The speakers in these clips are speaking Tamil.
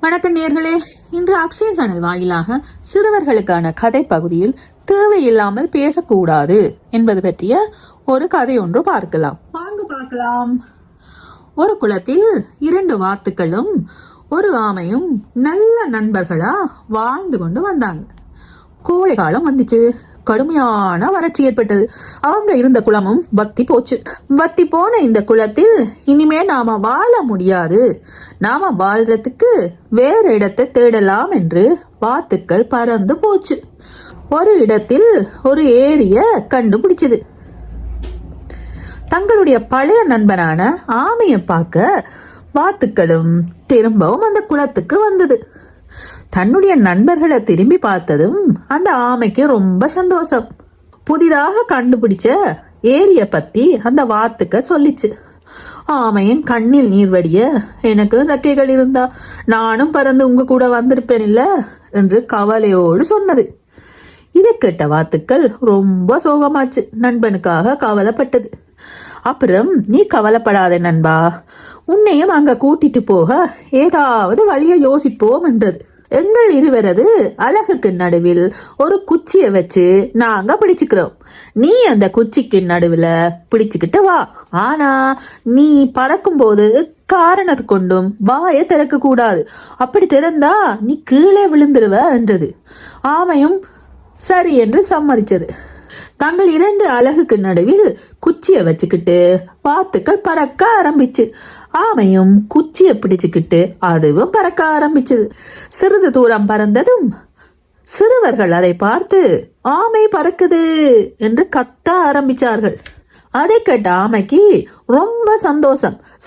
வணக்கம் நேர்களே, இன்று அக்ஷய சேனல் வாயிலாக சிறுவர்களுக்கான கதை பகுதியில் தேவையில்லாமல் பேசக்கூடாது என்பது பற்றிய ஒரு கதை ஒன்று பார்க்கலாம். ஒரு குளத்தில் 2 வாத்துக்களும் ஒரு ஆமையும் நல்ல நண்பர்களா வாழ்ந்து கொண்டு வந்தாங்க. கோடை காலம் வந்துச்சு. கடுமையான வறட்சி ஏற்பட்டது. அவங்க இருந்த குளமும் வத்தி போச்சு. வத்தி போன இந்த குளத்தில் இனிமே நாம வாழ முடியாது, நாம வாழ்றதுக்கு வேற இடத்தை தேடலாம் என்று வாத்துக்கள் பறந்து போச்சு. ஒரு இடத்தில் ஒரு ஏரிய கண்டுபிடிச்சது. தங்களுடைய பழைய நண்பனான ஆமையை பார்க்க வாத்துக்களும் திரும்பவும் அந்த குளத்துக்கு வந்தது. தன்னுடைய நண்பர்களை திரும்பி பார்த்ததும் அந்த ஆமைக்கு ரொம்ப சந்தோஷம். புதிதாக கண்டுபிடிச்ச ஏரிய பத்தி அந்த வாத்துக்க சொல்லிச்சு. ஆமையின் கண்ணில் நீர் வடிய, எனக்கு ரெக்கைகள் இருந்தா நானும் பறந்து உங்க கூட வந்திருப்பேன் இல்ல என்று கவலையோடு சொன்னது. இதை கேட்ட வாத்துக்கள் ரொம்ப சோகமாச்சு. நண்பனுக்காக கவலைப்பட்டது. அப்புறம், நீ கவலைப்படாத நண்பா, உன்னையும் அங்க கூட்டிட்டு போக ஏதாவது வழிய யோசிப்போம் என்றது. எங்கள் இருவரது அழகுக்கு நடுவில் ஒரு குச்சியை வச்சு நாங்க பிடிச்சுக்கிறோம். நீ அந்த குச்சிக்கு நடுவுல பிடிச்சுக்கிட்டு வா. ஆனா நீ பறக்கும் போது காரணத்தை கொண்டும் வாயை திறக்க கூடாது. அப்படி திறந்தா நீ கீழே விழுந்துருவ என்றது. ஆமையும் சரி என்று சம்மதிச்சது. தங்கள் 2 அழகுக்கு நடுவில் குச்சிய வச்சுக்கிட்டு வாத்துக்கள் பறக்க ஆரம்பிச்சு. ஆமையும் குச்சிய பிடிச்சுக்கிட்டு அதுவும் பறக்க ஆரம்பிச்சது. சிறிது தூரம் பறந்ததும் சிறுவர்கள் அதை பார்த்து ஆமை பறக்குது என்று கத்த ஆரம்பிச்சார்கள். அதை கேட்ட ஆமைக்கு ரொம்ப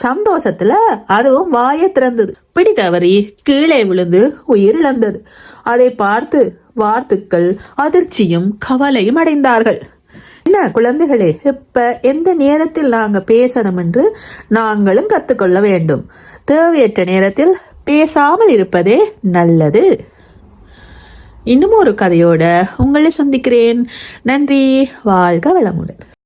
சந்தோஷத்துல அதுவும் வாயை திறந்தது. பிடி தவறி கீழே விழுந்து உயிரிழந்தது. அதை பார்த்து வாத்துக்கள் அதிர்ச்சியும் கவலையும் அடைந்தார்கள். என்ன குழந்தைகளே, இப்ப எந்த நேரத்தில் நாங்க பேசணும் என்று நாங்களும் கத்துக்கொள்ள வேண்டும். தேவையற்ற நேரத்தில் பேசாமல் இருப்பதே நல்லது. இன்னும் ஒரு கதையோட உங்களை சந்திக்கிறேன். நன்றி. வாழ்க வளமுடன்.